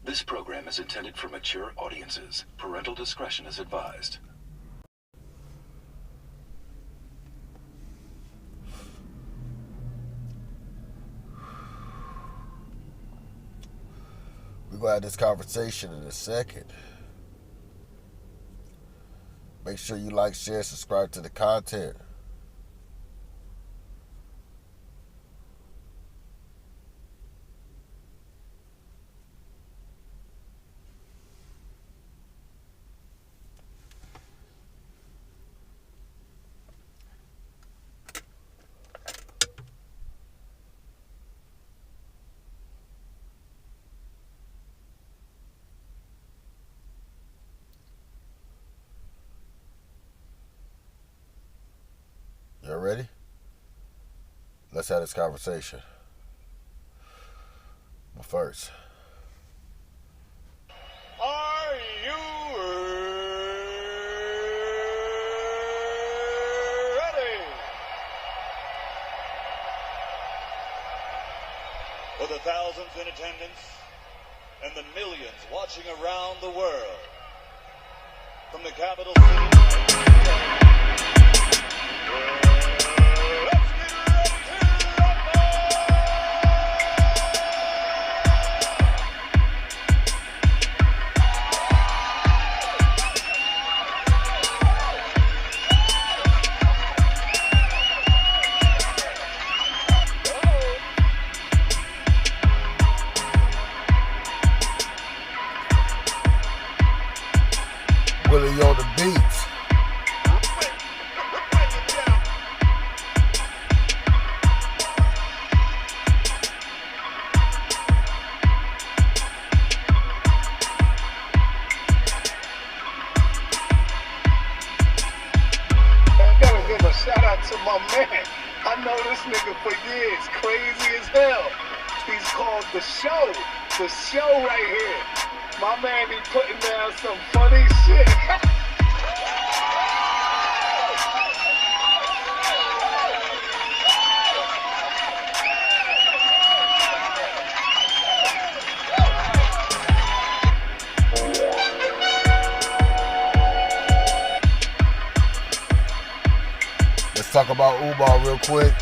This program is intended for mature audiences. Parental discretion is advised. We're going to have this conversation in a second. Make sure you like, share, subscribe to the content. Y'all ready? Let's have this conversation. But first, are you ready? For the thousands in attendance and the millions watching around the world, from the capital city. Willie on the beats. I gotta give a shout out to my man. I know this nigga for years, crazy as hell. He's called The Show. The Show right here. My man be putting down some funny shit. Let's talk about Umar real quick.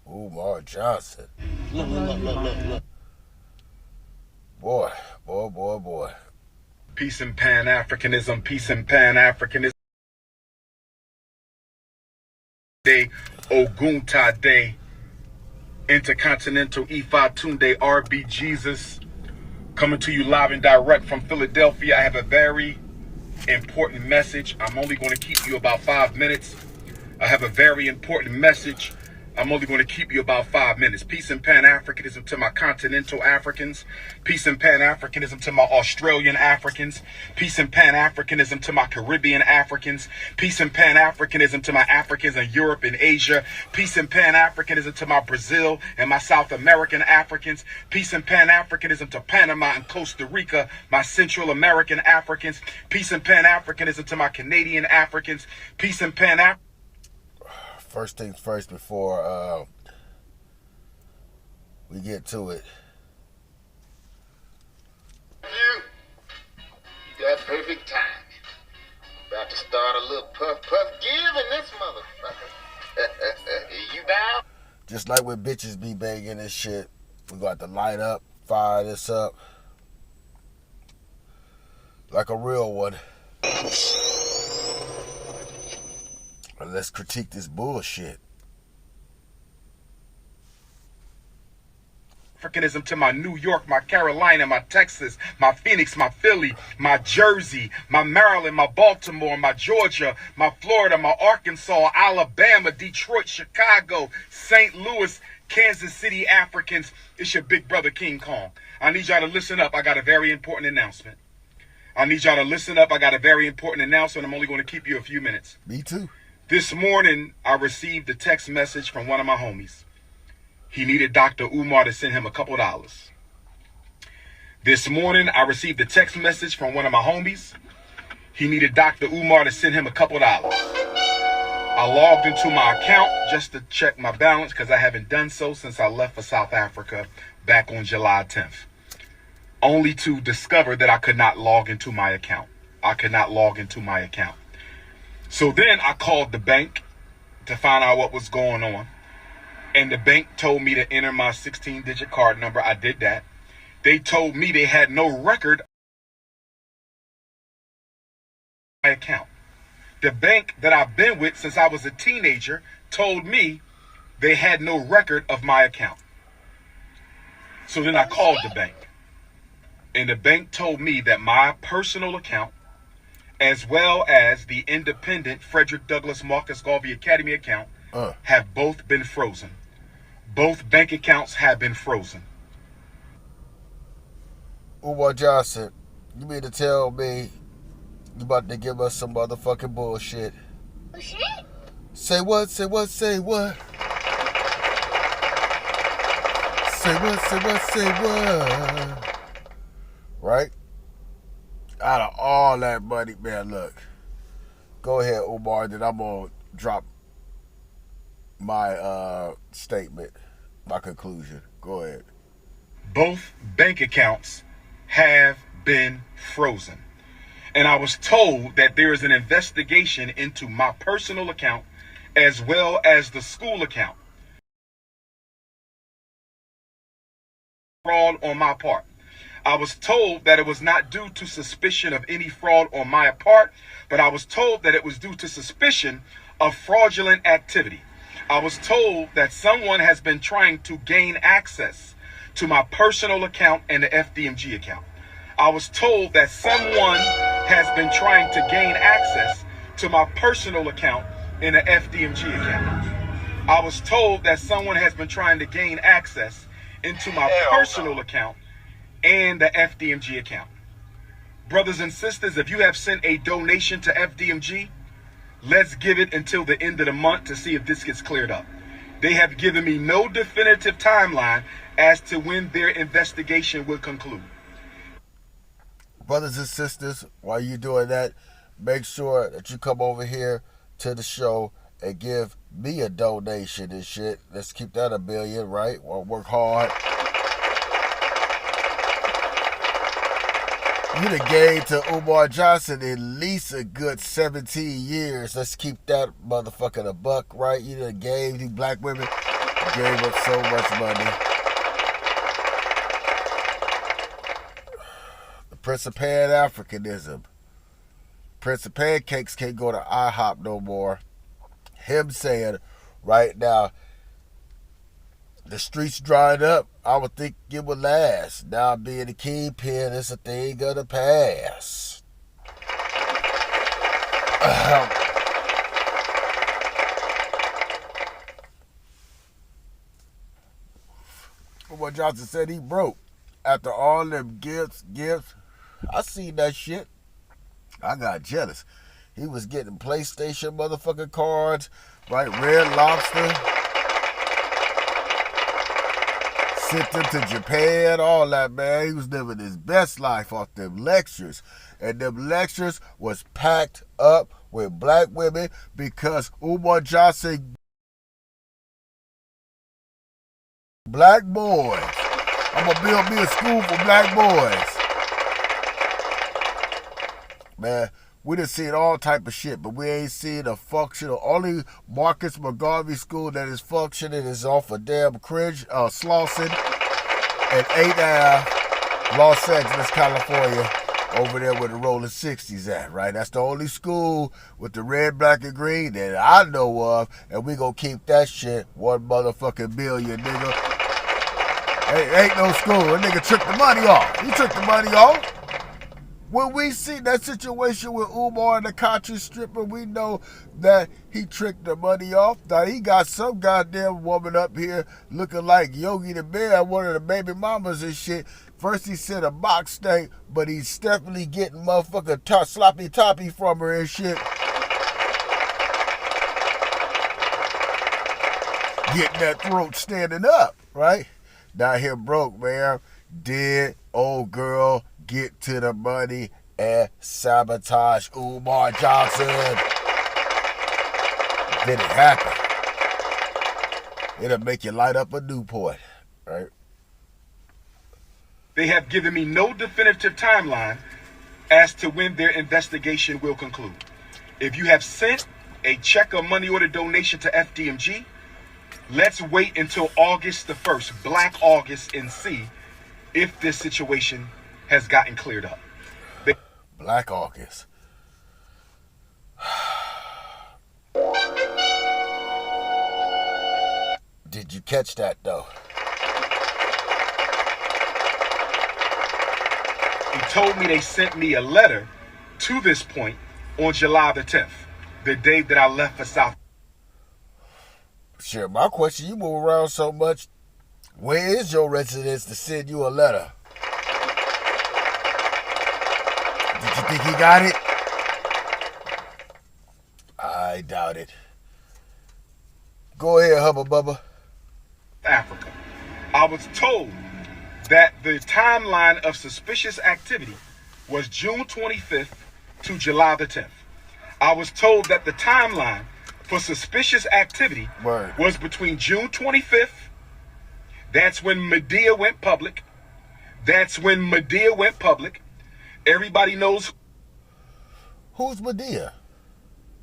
Umar Johnson. Look. Boy. Peace and Pan-Africanism, peace and Pan-Africanism. Day, Ogunta Day, Intercontinental Ifa Tunde, RB Jesus, coming to you live and direct from Philadelphia. I have a very important message. I'm only going to keep you about 5 minutes. I have a very important message. I'm only going to keep you about 5 minutes. Peace and Pan-Africanism to my continental Africans. Peace and Pan-Africanism to my Australian Africans. Peace and Pan-Africanism to my Caribbean Africans. Peace and Pan-Africanism to my Africans in Europe and Asia. Peace and Pan-Africanism to my Brazil and my South American Africans. Peace and Pan-Africanism to Panama and Costa Rica, my Central American Africans. Peace and Pan-Africanism to my Canadian Africans. Peace and Pan-Africanism. First things first before we get to it. You got perfect time. About to start a little puff give in this motherfucker. You down? Just like when bitches be banging this shit, we got to light up, fire this up. like a real one. And let's critique this bullshit. Africanism to my New York, my Carolina, my Texas, my Phoenix, my Philly, my Jersey, my Maryland, my Baltimore, my Georgia, my Florida, my Arkansas, Alabama, Detroit, Chicago, St. Louis, Kansas City Africans. It's your big brother King Kong. I need y'all to listen up. I got a very important announcement. I'm only going to keep you a few minutes. Me too. This morning, I received a text message from one of my homies. He needed Dr. Umar to send him a couple dollars. This morning, I received a text message from one of my homies. He needed Dr. Umar to send him a couple dollars. I logged into my account just to check my balance because I haven't done so since I left for South Africa back on July 10th. Only to discover that I could not log into my account. So then I called the bank to find out what was going on. And the bank told me to enter my 16-digit card number. I did that. They told me they had no record of my account. The bank that I've been with since I was a teenager told me they had no record of my account. So then I called the bank. And the bank told me that my personal account, as well as the independent Frederick Douglass Marcus Garvey Academy account, have both been frozen. Both bank accounts have been frozen. Umar Johnson, you mean to tell me you about to give us some motherfucking bullshit? Bullshit? Say what? Say what? Say what? Say what? Say what? Say what? Right? Out of all that money, man, look. Go ahead, Umar, then I'm going to drop my statement, my conclusion. Go ahead. Both bank accounts have been frozen. And I was told that there is an investigation into my personal account as well as the school account. Fraud on my part. I was told that it was not due to suspicion of any fraud on my part, but I was told that it was due to suspicion of fraudulent activity. I was told that someone has been trying to gain access to my personal account and the FDMG account. I was told that someone has been trying to gain access to my personal account and the FDMG account. I was told that someone has been trying to gain access into my personal account and the FDMG account. Brothers and sisters, if you have sent a donation to FDMG, let's give it until the end of the month to see if this gets cleared up. They have given me no definitive timeline as to when their investigation will conclude. Brothers and sisters, while you're doing that, make sure that you come over here to the show and give me a donation and shit. Let's keep that $1 billion, right? We'll work hard. You done gave to Umar Johnson at least a good 17 years. Let's keep that motherfucker $1, right? You done gave these black women, gave up so much money. The Prince of Pan-Africanism. Prince of Pancakes can't go to IHOP no more. Him saying right now, the streets dried up. I would think it would last. Now being the kingpin is a thing of the past. Umar Johnson said he broke after all them gifts. I seen that shit. I got jealous. He was getting PlayStation motherfucking cards, right? Red Lobster. Sent them to Japan, all that, man. He was living his best life off them lectures. And them lectures was packed up with black women because Umar Johnson, black boys. I'm going to build me a school for black boys. Man, we done seen all type of shit, but we ain't seen a functional. Only Marcus McGarvey school that is functioning is off of damn Cringe, Slauson, and 8th Ave, Los Angeles, California. over there where the Rolling 60s at, right? That's the only school with the red, black, and green that I know of, and we gonna keep that shit $1 billion, nigga. Hey, ain't no school. That nigga tricked the money off. He tricked the money off. When we see that situation with Umar and the conscious stripper, we know that he tricked the money off. Now, he got some goddamn woman up here looking like Yogi the Bear, one of the baby mamas and shit. First he said a box stank, but he's definitely getting motherfucking sloppy toppy from her and shit. Getting that throat standing up, right? Now here broke, man. Did old girl get to the money and sabotage Umar Johnson? Did it happen? It'll make you light up a Newport, right? They have given me no definitive timeline as to when their investigation will conclude. If you have sent a check or money order donation to FDMG, let's wait until August the 1st, Black August, and see if this situation has gotten cleared up. Black August. Did you catch that though? He told me they sent me a letter to this point on July the 10th, the day that I left for South. Sure, my question, you move around so much, where is your residence to send you a letter? Did you think he got it? I doubt it. Go ahead, Hubba Bubba. Africa. I was told that the timeline of suspicious activity was June 25th to July the 10th. I was told that the timeline for suspicious activity was between June 25th, that's when Medea went public. Everybody knows who's Medea.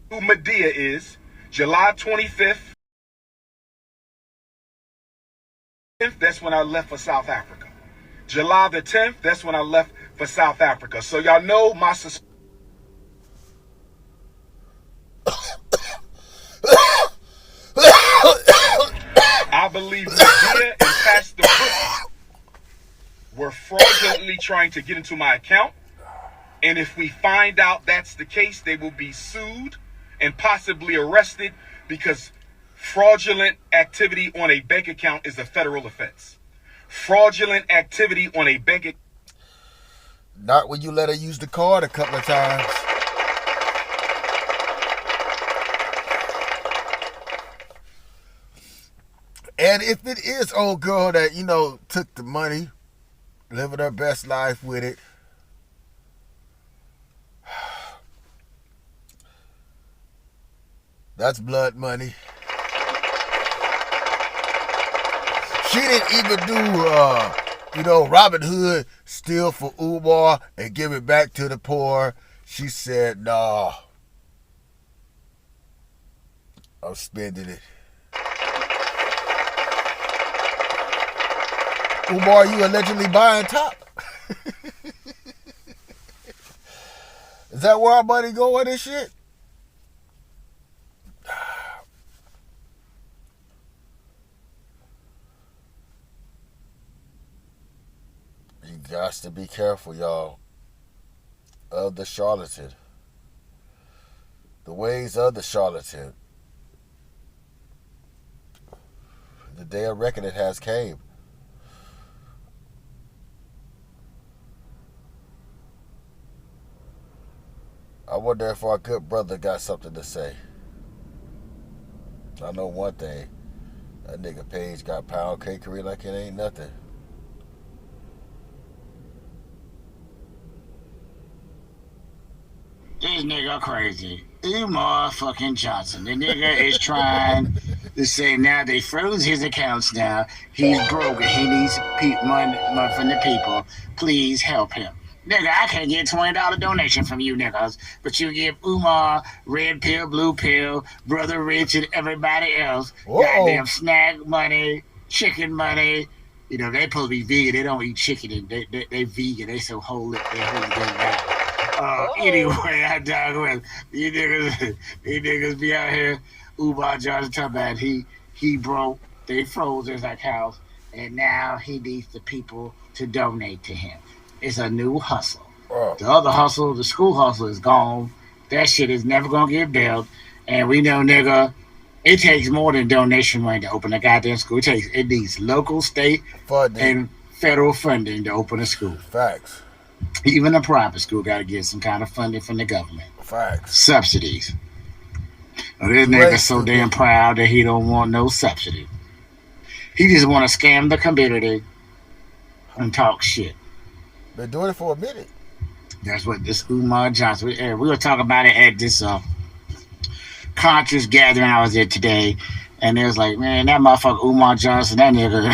Who Medea is. July 25th, that's when I left for South Africa. July the 10th, that's when I left for South Africa. So y'all know my I believe Medea and Pastor Pussy were fraudulently trying to get into my account. And if we find out that's the case, they will be sued and possibly arrested because fraudulent activity on a bank account is a federal offense. Fraudulent activity on a bank account. Not when you let her use the card a couple of times. And if it is old girl that, took the money, living her best life with it, that's blood money. She didn't even do, Robin Hood, steal for Umar and give it back to the poor. She said, nah, I'm spending it. Umar, you allegedly buying top. Is that where our money going and shit? You got to be careful, y'all, of the charlatan. The ways of the charlatan. The day of reckoning has came. I wonder if our good brother got something to say. I know one thing. That nigga Page got pound cakery like it ain't nothing. This nigga crazy. Umar fucking Johnson. The nigga is trying to say now they froze his accounts now. He's broke and he needs money from the people. Please help him. Nigga, I can't get $20 donation from you niggas, but you give Umar red pill, blue pill, Brother Rich, and everybody else goddamn snack money, chicken money, You know, they supposed to be vegan. They don't eat chicken. They vegan. They so holy. They holy thing down. Anyway, I digress. These niggas be out here. Umar Johnson talking about he broke. They froze his account, and now he needs the people to donate to him. It's a new hustle. Oh, The other hustle, the school hustle, is gone. That shit is never gonna get built. And we know, nigga, it takes more than donation money to open a goddamn school. It needs local, state, funding. and federal funding to open a school. Facts. Even a private school got to get some kind of funding from the government. Facts. Subsidies. Now, this Great nigga so stupid. damn proud that he don't want no subsidy. He just want to scam the community and talk shit. Been doing it for a minute. That's what this Umar Johnson. We were talking about it at this conscious gathering I was at today, and it was like, man, that motherfucker Umar Johnson, that nigga,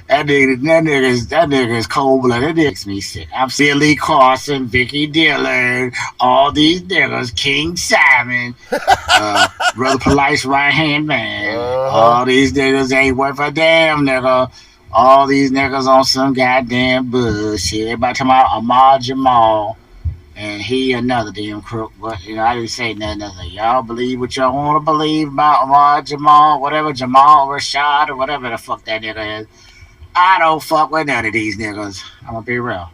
that nigga is cold blooded. That nigga makes me sick. I'm seeing Lee Carson, Vicky Dillard, all these niggas, King Simon, Brother Polite's right hand man. All these niggas ain't worth a damn, nigga. All these niggas on some goddamn bullshit. Everybody talking about Ahmad Jamal. And he another damn crook. But, you know, I didn't say nothing. Y'all believe what y'all want to believe about Umar Jamal, whatever, Jamal Rashad, or whatever the fuck that nigga is. I don't fuck with none of these niggas. I'm going to be real.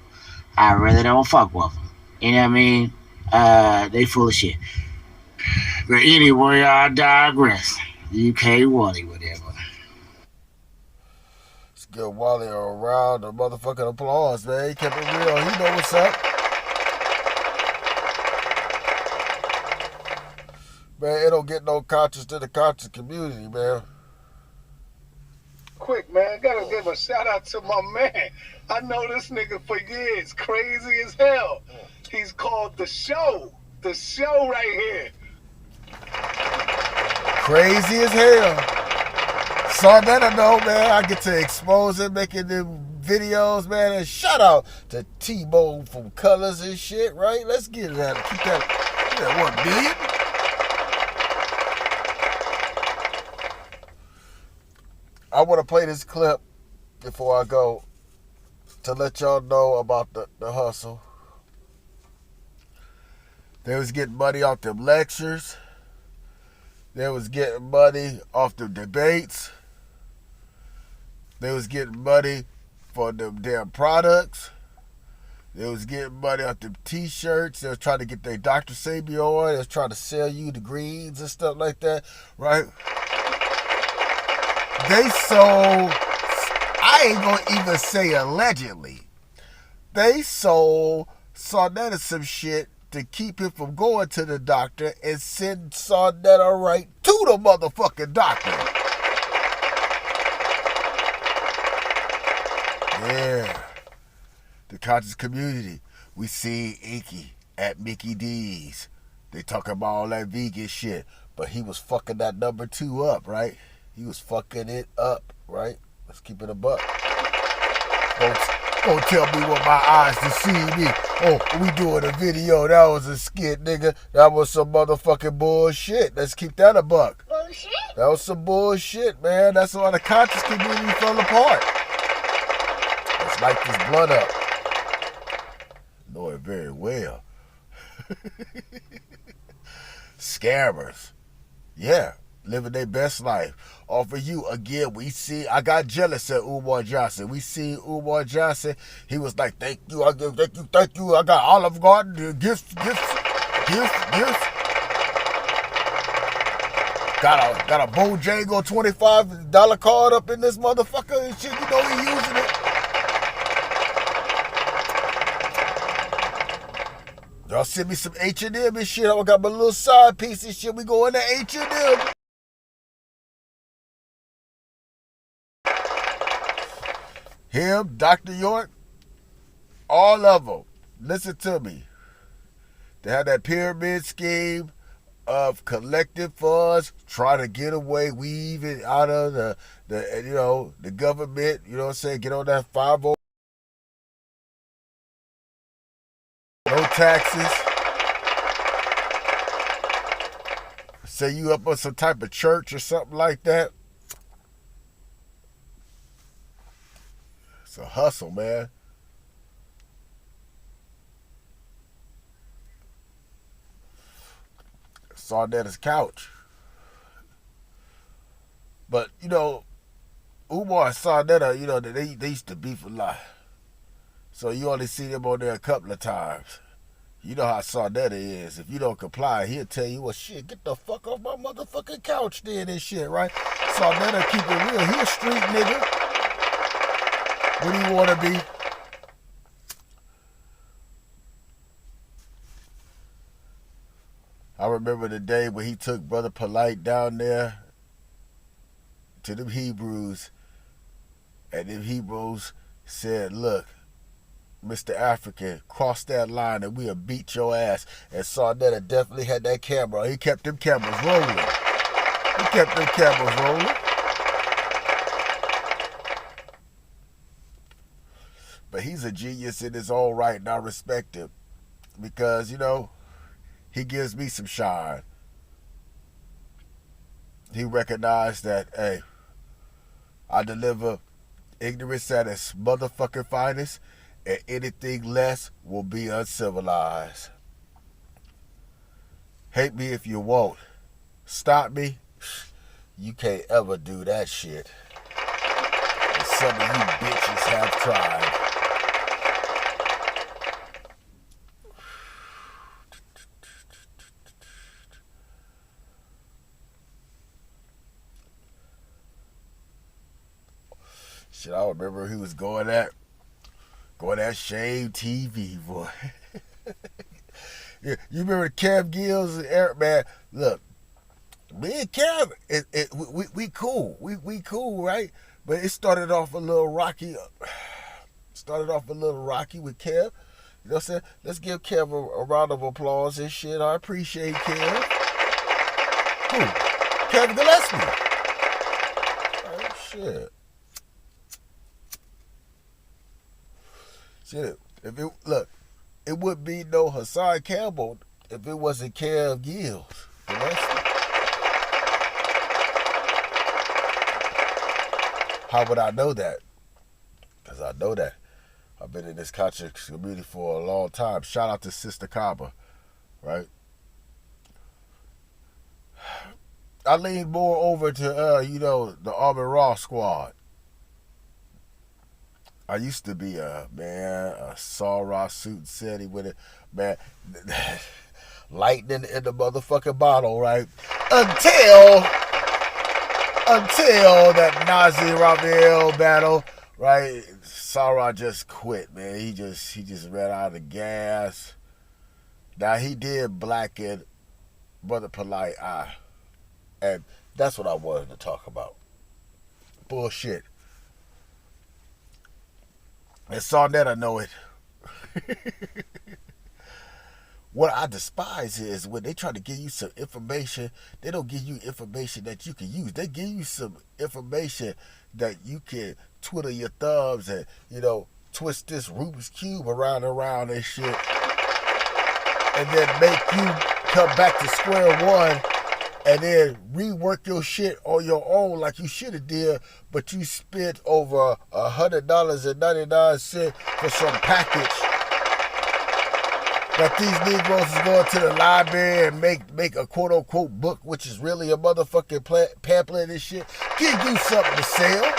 I really don't fuck with them. You know what I mean? They full of shit. But anyway, I digress. UK Wally, whatever. Let's give Wally a round of motherfucking applause, man. He kept it real. He know what's up. Man, it don't get no conscious to the conscious community, man. Quick, man, gotta give a shout out to my man. I know this nigga for years, crazy as hell. He's called The Show. The Show right here. Crazy as hell. Saw that I know, man. I get to expose it, making the videos, man. And shout out to T-Bone from Colors and shit, right? Let's get it out. Keep that 1 billion. I want to play this clip before I go to let y'all know about the hustle. They was getting money off them lectures. They was getting money off them debates. They was getting money for them damn products. They was getting money off them t-shirts. They was trying to get their Dr. Sabi on. They was trying to sell you the greens and stuff like that, right? They sold, I ain't gonna even say allegedly, they sold Sarnetta some shit to keep him from going to the doctor and send Sarnetta right to the motherfucking doctor. Yeah. The conscious community. We see Inky at Mickey D's. They talk about all that vegan shit, but he was fucking that number 2 up, right? He was fucking it up, right? Let's keep it a buck. Don't tell me what my eyes deceive me. Oh, we doing a video. That was a skit, nigga. That was some motherfucking bullshit. Let's keep that a buck. Bullshit? That was some bullshit, man. That's why the conscious community fell apart. Let's light this blunt up. Know it very well. Scammers. Yeah. Living their best life. Off of you, again, we see, I got jealous at Umar Johnson. We see Umar Johnson, he was like, thank you, I got Olive Garden, gifts. Got a Bojango $25 card up in this motherfucker and shit, you know he using it. Y'all send me some H&M and shit, I got my little side piece and shit, we go into H&M. Him, Dr. York, all of them. Listen to me. They had that pyramid scheme of collective funds, trying to get away, weave it out of the government, you know what I'm saying, get on that 5-0. No taxes. Say you up on some type of church or something like that. It's a hustle, man. Saw that as couch. But, you know, Umar and Sarnetta, you know, they used to beef a lot. So you only see them on there a couple of times. You know how Sarnetta is. If you don't comply, he'll tell you, well, shit, get the fuck off my motherfucking couch then and shit, right? Sarnetta keep it real. He a street nigga. What do you want to be? I remember the day when he took Brother Polite down there to them Hebrews, and them Hebrews said, look, Mr. African, cross that line and we'll beat your ass. And Sarnetta definitely had that camera. He kept them cameras rolling. But he's a genius in his own right, and I respect him. Because, you know, he gives me some shine. He recognized that, hey, I deliver ignorance at its motherfucking finest, and anything less will be uncivilized. Hate me if you won't. Stop me? You can't ever do that shit. And some of you bitches have tried. Shit, I remember he was going at Shame TV, boy. Yeah, you remember Kev Gills and Eric, man? Look, me and Kev, we cool. We cool, right? But it started off a little rocky. With Kev. You know what I'm saying? Let's give Kev a round of applause and shit. I appreciate Kev. Who? Kevin Gillespie. Oh, shit. Shit, it wouldn't be no Hassan Campbell if it wasn't Kev Gills. How would I know that? Because I know that. I've been in this conscious community for a long time. Shout out to Sister Kaba, right? I lean more over to, the Army Raw squad. I used to be a Saw suit and city with it, man. Lightning in the motherfucking bottle, right? Until that Nazi Ravel battle, right? Sarah just quit, man. He just ran out of gas. Now he did blacken Brother Polite eye, and that's what I wanted to talk about. Bullshit. And Sarnetta know it. What I despise is when they try to give you some information, they don't give you information that you can use. They give you some information that you can twiddle your thumbs and, twist this Rubik's Cube around and shit. And then make you come back to square one and then rework your shit on your own like you should have did, but you spent over $100.99 for some package that these Negroes is going to the library and make a quote-unquote book, which is really a motherfucking pamphlet and shit. Give you something to sell.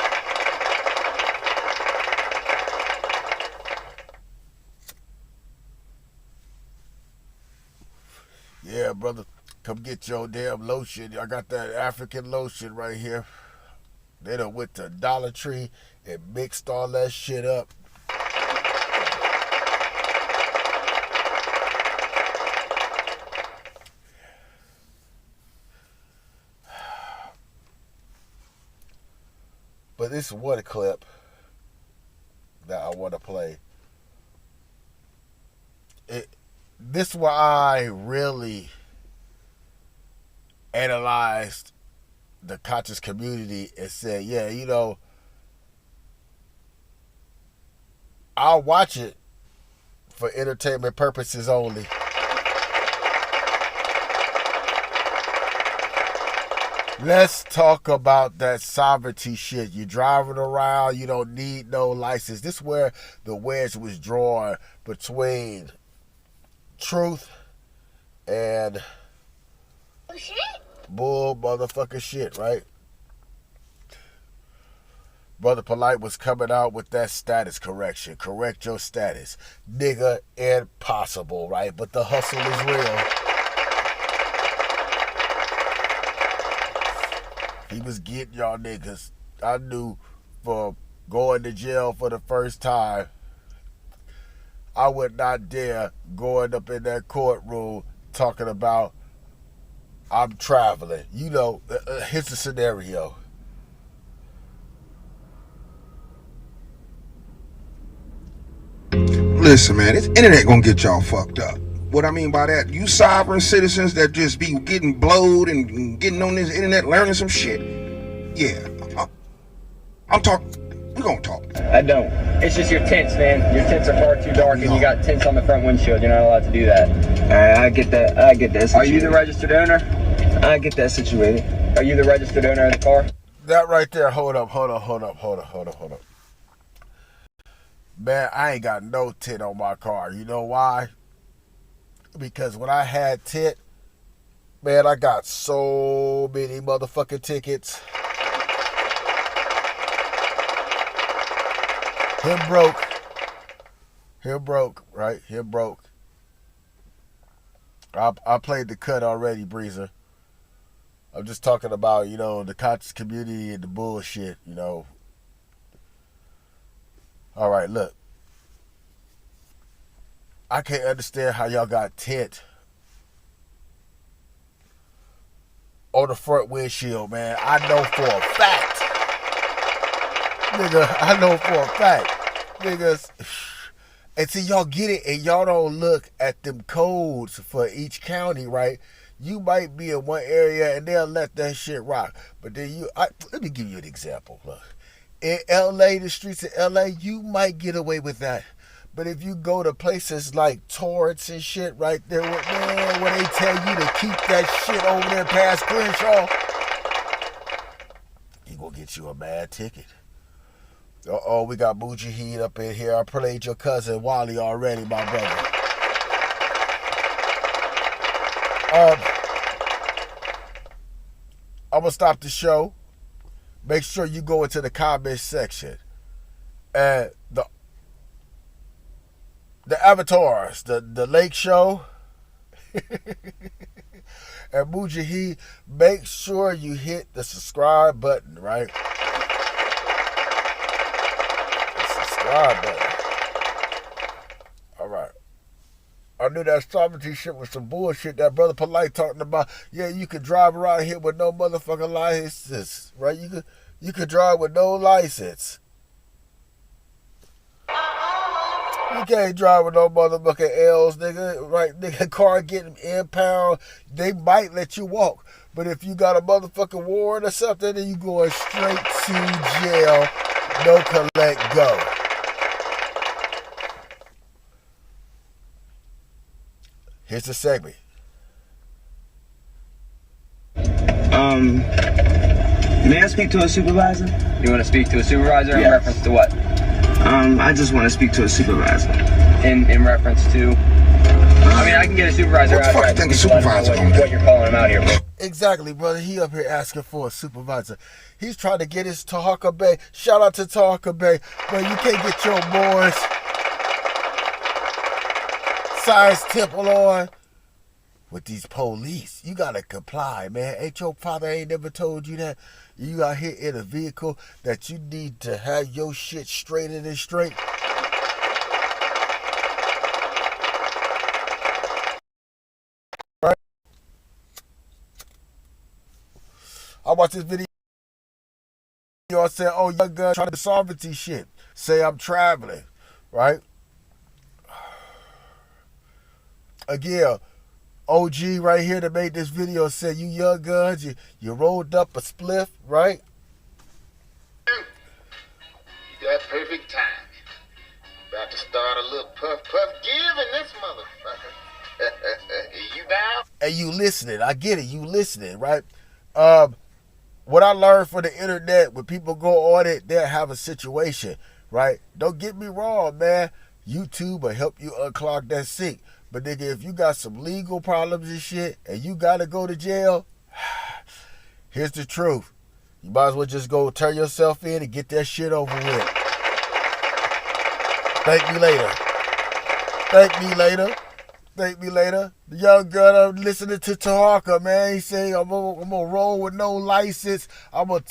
Yeah, brother. Come get your damn lotion. I got that African lotion right here. They done went to Dollar Tree and mixed all that shit up. But this one clip that I want to play. This where I really analyzed the conscious community and said, yeah, I'll watch it for entertainment purposes only. Let's talk about that sovereignty shit. You're driving around, you don't need no license. This is where the wedge was drawn between truth and bull motherfucking shit, right? Brother Polite was coming out with that status correction. Correct your status. Nigga, impossible, right? But the hustle is real. He was getting y'all niggas. I knew for going to jail for the first time, I would not dare going up in that courtroom talking about I'm traveling. You know, here's the scenario. Listen, man, this internet gonna get y'all fucked up. What I mean by that, you sovereign citizens that just be getting blowed and getting on this internet learning some shit. Yeah, I'm talking. We gonna talk. I don't. It's just your tints, man. Your tints are far too dark, and you got tints on the front windshield. You're not allowed to do that. I get that. I get that. Are you the registered owner? I get that situated. Are you the registered owner of the car? That right there. Hold up. Man, I ain't got no tint on my car. You know why? Because when I had tint, man, I got so many motherfucking tickets. Him broke, right? Him broke. I played the cut already, Breezer. I'm just talking about, you know, the conscious community and the bullshit, you know. All right, look. I can't understand how y'all got tint on the front windshield, man. I know for a fact. Nigga, I know for a fact. Niggas. And see, y'all get it and y'all don't look at them codes for each county, right? You might be in one area and they'll let that shit rock. But then let me give you an example. Look. In LA, the streets of LA, you might get away with that. But if you go to places like Torrance and shit right there, man, where they tell you to keep that shit over there past Crenshaw, he gonna get you a bad ticket. Uh-oh, we got Bougie Heat up in here. I played your cousin Wally already, my brother. I'm gonna stop the show. Make sure you go into the comments section. And the avatars, the lake show, and Mujahi, make sure you hit the subscribe button, right? The subscribe button. All right. I knew that sovereignty shit was some bullshit. That brother Polite talking about, yeah, you could drive around here with no motherfucking license, right? You could drive with no license. You can't drive with no motherfucking L's, nigga. Right, nigga, car getting impound. They might let you walk. But if you got a motherfucking warrant or something, then you going straight to jail. No collect, go. Here's the segment. May I speak to a supervisor? You want to speak to a supervisor in reference to what? I just want to speak to a supervisor. In reference to? I mean, I can get a supervisor out here. Think a supervisor what you're calling him out here for. Exactly, brother. He up here asking for a supervisor. He's trying to get his Tahaka Bay. Shout out to Tahaka Bay. But you can't get your boys Science Temple on with these police. You gotta comply, man. Ain't your father ain't never told you that? You out here in a vehicle that you need to have your shit straightened and straight. Right? I watched this video. I said, oh, young gun trying to sovereignty shit. Say I'm traveling, right? Again, OG right here that made this video said, you young guns, you rolled up a spliff, right? You got perfect time. About to start a little puff give in this motherfucker. You down? And you listening. I get it. You listening, right? what I learned from the internet, when people go on it, they'll have a situation, right? Don't get me wrong, man. YouTube will help you unclog that sink. But nigga, if you got some legal problems and shit, and you gotta go to jail, here's the truth. You might as well just go turn yourself in and get that shit over with. Thank me later. Thank me later. Thank me later. The young girl I'm listening to Taharka, man. He say I'm gonna roll with no license. I'm gonna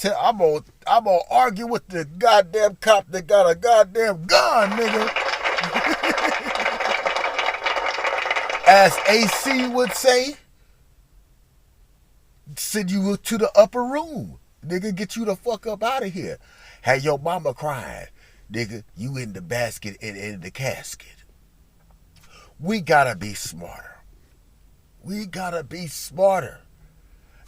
argue with the goddamn cop that got a goddamn gun, nigga. As AC would say, send you to the upper room. Nigga, get you the fuck up out of here. Had your mama crying. Nigga, you in the basket and in the casket. We gotta be smarter. We gotta be smarter.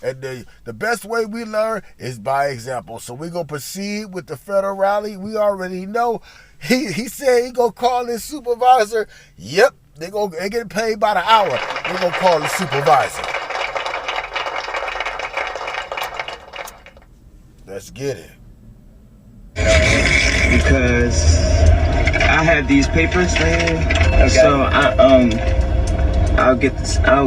And the best way we learn is by example. So we gonna proceed with the federal rally. We already know. He said he gonna call his supervisor. Yep, they getting paid by the hour. They gonna call the supervisor. Let's get it. Because I have these papers, man. Okay. So I'll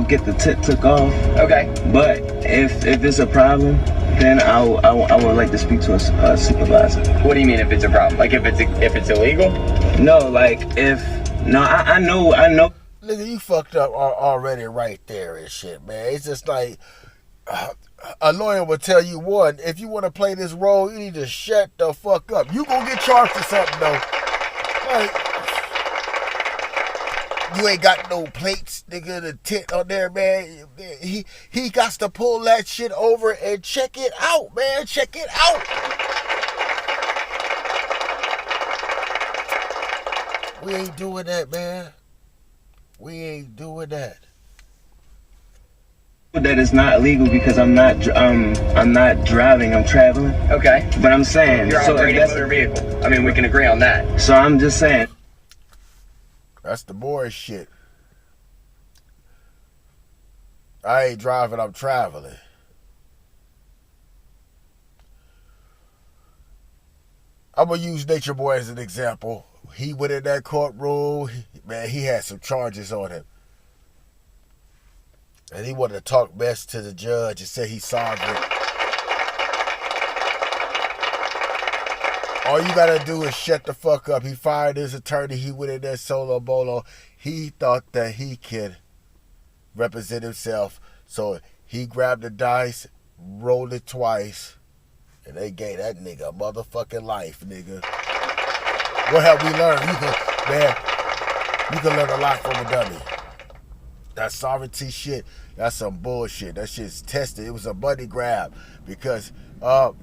get the tip took off. Okay. But if it's a problem, then I would like to speak to a supervisor. What do you mean if it's a problem? Like if it's illegal? No, like I know. Nigga, you fucked up already right there and shit, man. It's just like a lawyer will tell you, one, if you want to play this role, you need to shut the fuck up. You gonna get charged for something though. Like, you ain't got no plates, nigga, the tent on there, man. He got to pull that shit over and check it out, man. Check it out. We ain't doing that, man. We ain't doing that. That is not illegal because I'm not driving, I'm traveling. Okay. But I'm saying, you're operating a motor vehicle. I mean, we can agree on that. So I'm just saying. That's the boring shit. I ain't driving, I'm traveling. I'm gonna use Nature Boy as an example. He went in that courtroom, man, he had some charges on him. And he wanted to talk mess to the judge and say he's sovereign. All you gotta do is shut the fuck up. He fired his attorney. He went in there solo bolo. He thought that he could represent himself. So he grabbed the dice, rolled it twice, and they gave that nigga a motherfucking life, nigga. What have we learned? You can learn a lot from a dummy. That sovereignty shit, that's some bullshit. That shit's tested. It was a money grab because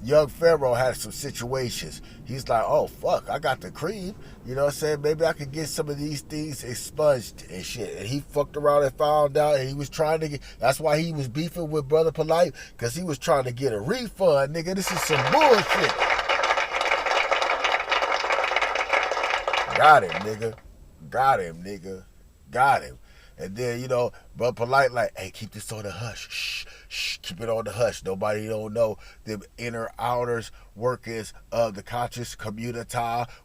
young Pharaoh had some situations. He's like, oh, fuck, I got the cream. You know what I'm saying? Maybe I could get some of these things expunged and shit. And he fucked around and found out, and he was trying to get, that's why he was beefing with Brother Polite, because he was trying to get a refund, nigga. This is some bullshit. Got him, nigga. Got him, nigga. Got him. And then, you know, Brother Polite like, hey, keep this on the hush. Shh, shh, keep it on the hush. Nobody don't know the inner outers workings of the conscious community.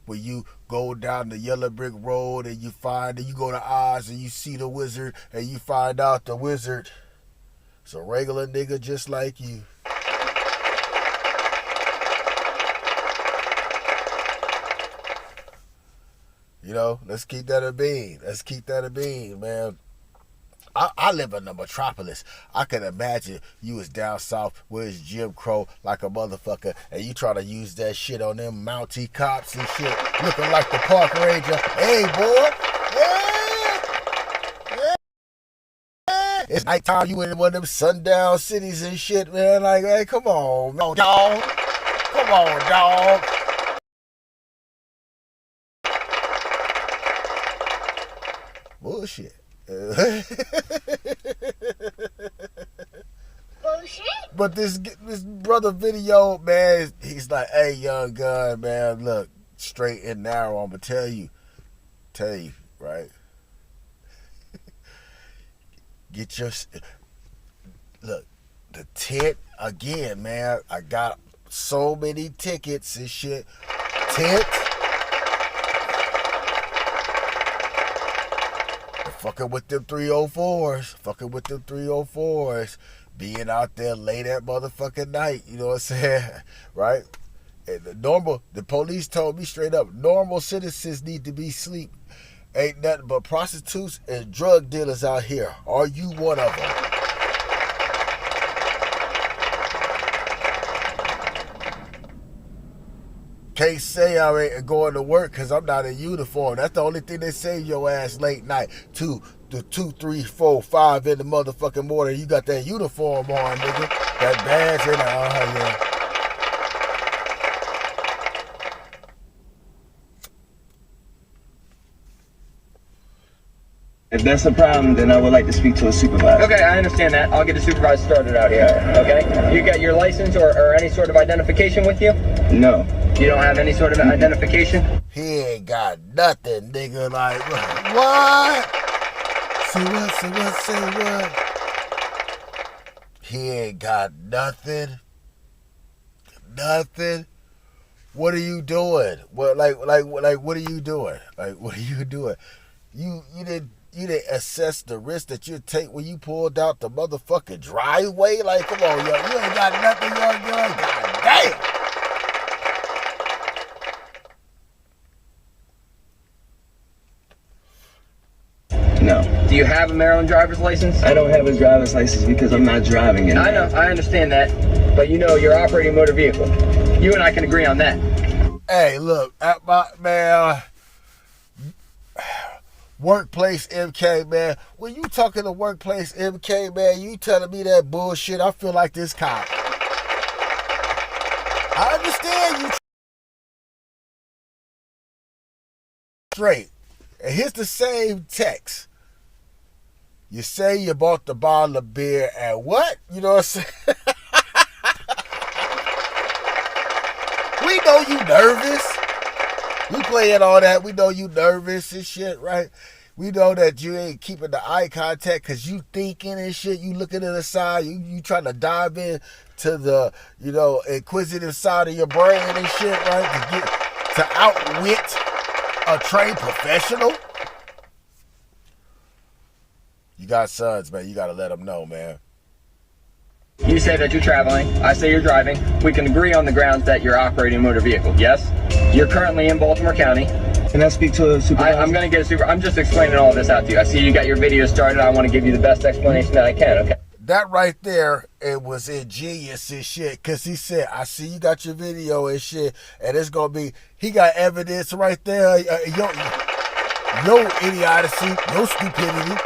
When you go down the yellow brick road and you go to Oz and you see the wizard and you find out the wizard is a regular nigga just like you. You know, let's keep that a bean. Let's keep that a bean, man. I live in the metropolis. I can imagine you was down south where it's Jim Crow like a motherfucker, and you try to use that shit on them Mountie cops and shit, looking like the park ranger. Hey, boy. Yeah. It's nighttime. You in one of them sundown cities and shit, man. Like, hey, come on, dog. Come on, dog. Bullshit. But this brother video, man, he's like, hey, young gun, man, look, straight and narrow, I'm gonna tell you, right? Get your, look, The tent, again, man, I got so many tickets and shit. Tent. Fucking with them 304s. Fucking with them 304s. Being out there late at motherfucking night. You know what I'm saying? Right? And the police told me straight up, normal citizens need to be asleep. Ain't nothing but prostitutes and drug dealers out here. Are you one of them? Can't say I ain't going to work because I'm not in uniform. That's the only thing they save your ass late night. 2, 3, 4, 5 in the motherfucking morning. You got that uniform on, nigga. That badge in yeah. If that's a problem, then I would like to speak to a supervisor. Okay, I understand that. I'll get a supervisor started out here. Okay? You got your license or any sort of identification with you? No. You don't have any sort of identification? He ain't got nothing, nigga. Like, what? Say what? He ain't got nothing. Nothing. What are you doing? What what are you doing? Like, what are you doing? You didn't assess the risk that you take when you pulled out the motherfucking driveway? Like, come on, yo. You ain't got nothing, yo. God damn. No. Do you have a Maryland driver's license? I don't have a driver's license because I'm not driving it. I know, I understand that. But you know, you're operating a motor vehicle. You and I can agree on that. Hey, look, at my, man, workplace MK, man. When you talking to workplace MK, man, you telling me that bullshit, I feel like this cop. I understand you straight. And here's the same text. You say you bought the bottle of beer at what? You know what I'm saying? We know you nervous. We playing all that. We know you nervous and shit, right? We know that you ain't keeping the eye contact because you thinking and shit. You looking to the side. You trying to dive in to the, inquisitive side of your brain and shit, right? To outwit a trained professional. You got sons, man. You got to let them know, man. You say that you're traveling. I say you're driving. We can agree on the grounds that you're operating a motor vehicle. Yes? You're currently in Baltimore County. Can I speak to a supervisor? I'm going to get a super. I'm just explaining all this out to you. I see you got your video started. I want to give you the best explanation that I can, okay? That right there, it was ingenious and shit. Because he said, I see you got your video and shit. And it's going to be, he got evidence right there. Your idiocy, your stupidity.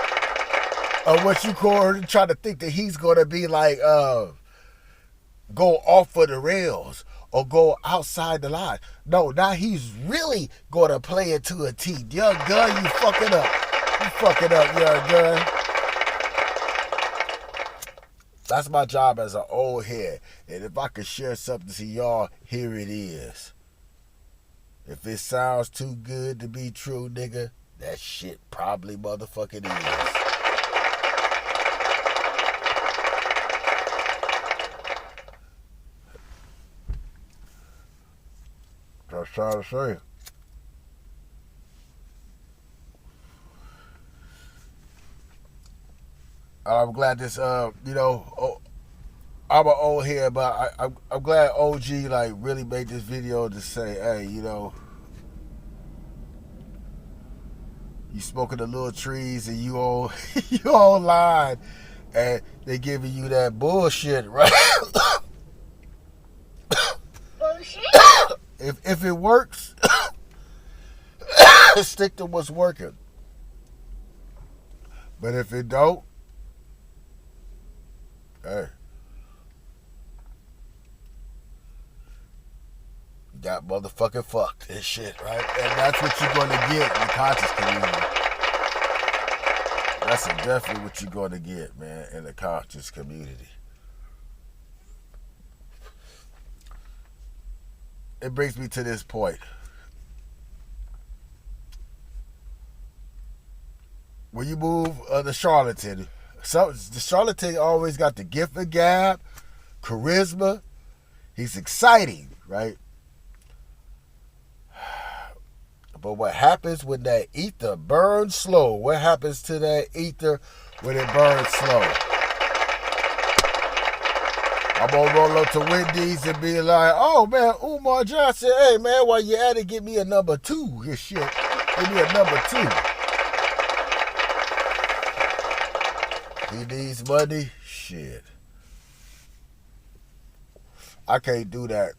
What you call trying to think that he's going to be like, go off of the rails or go outside the line. No, now he's really going to play it to a T. Young gun, you fucking up. You fucking up, young gun. That's my job as an old head. And if I could share something to y'all, here it is. If it sounds too good to be true, nigga, that shit probably motherfucking is. That's trying to say. I'm glad this, I'm an old head, but I'm glad OG like really made this video to say, hey, you smoking the little trees and you all line, and they giving you that bullshit, right? Bullshit. If it works, stick to what's working. But if it don't, hey, you got motherfucking fucked and shit, right? And that's what you're going to get in the conscious community. That's definitely what you're going to get, man, in the conscious community. It brings me to this point. When you move to Charlatan, the charlatan always got the gift of gab, charisma. He's exciting, right? But what happens when that ether burns slow? What happens to that ether when it burns slow? I'm gonna roll up to Wendy's and be like, oh man, Umar Johnson, hey man, while you at it, give me a number 2. This shit. Give me a number 2. He needs money? Shit. I can't do that.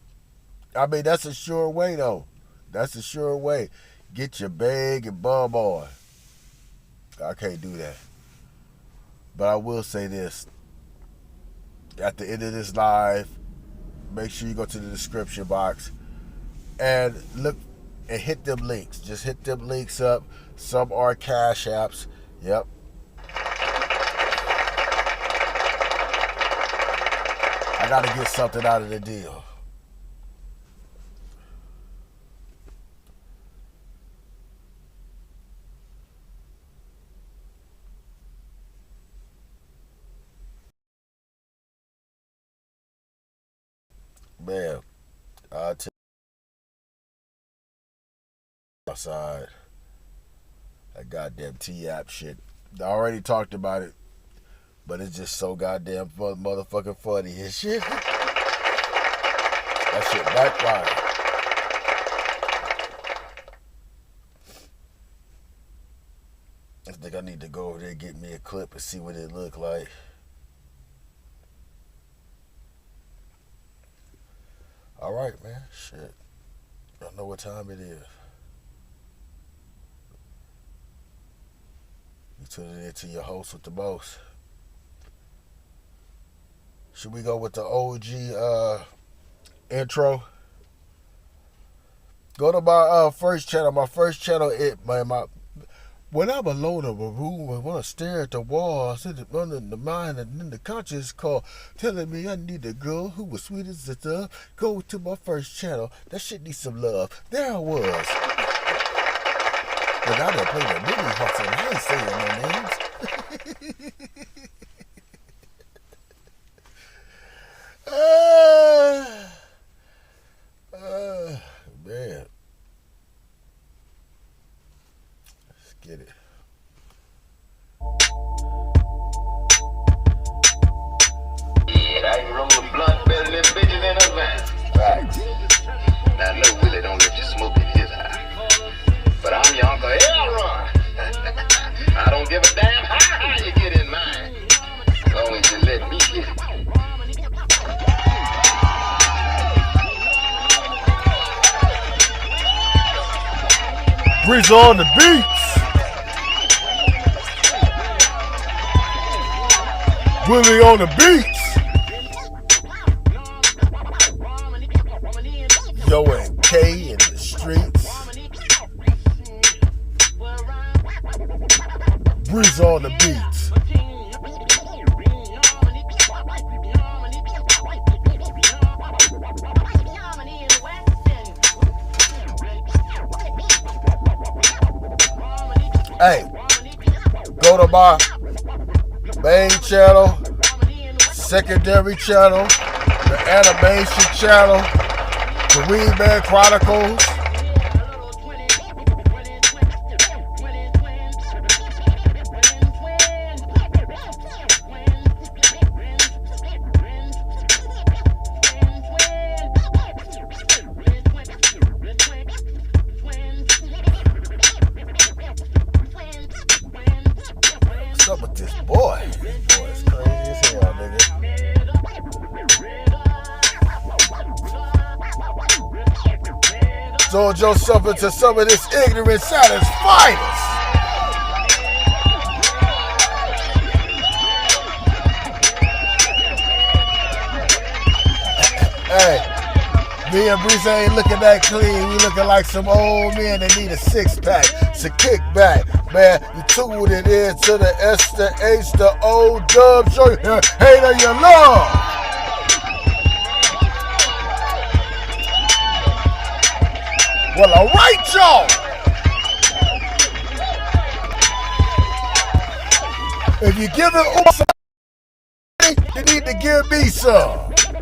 I mean, that's a sure way though. That's a sure way. Get your bag and bum on. I can't do that. But I will say this. At the end of this live, make sure you go to the description box and look and hit them links. Just hit them links up. Some are cash apps. Yep. I gotta get something out of the deal. Man, I'll tell you outside. That goddamn T-app shit. I already talked about it, but it's just so goddamn motherfucking funny and shit. That shit backfired. I think I need to go over there and get me a clip and see what it look like. All right, man. Shit. I don't know what time it is. You tuning in to your host with the most. Should we go with the OG intro? Go to my first channel. My first channel, when I'm alone in a room and want to stare at the wall, I sit under the mind and then the conscious call telling me I need a girl who was sweet as a dove. Go to my first channel. That shit needs some love. There I was. But I done played the mini hawks and I ain't saying no names. Man. Let's get it. I can roll a blunt better than bitches in a van. Right. Now, I know Willie don't let you smoke in his eye. But I'm your Uncle Elron. I don't give a damn how high you get in mine. As long as you let me get it. Breeze on the beats. Willie on the beats. Yo and K in the streets. Breeze on the beats. Hey, go to my main channel, secondary channel, the animation channel, the Weedman Chronicles. What's up with this boy? This boy is crazy as hell, nigga. Sold yourself into some of this ignorance at its finest. Hey, me and Breeze ain't looking that clean. We looking like some old men that need a six-pack. It's a kickback. Man, you tuned it in to the S, the H, the O, dub, show you hater you love. Well, all right, y'all. If you give it Umar some money, you need to give me some.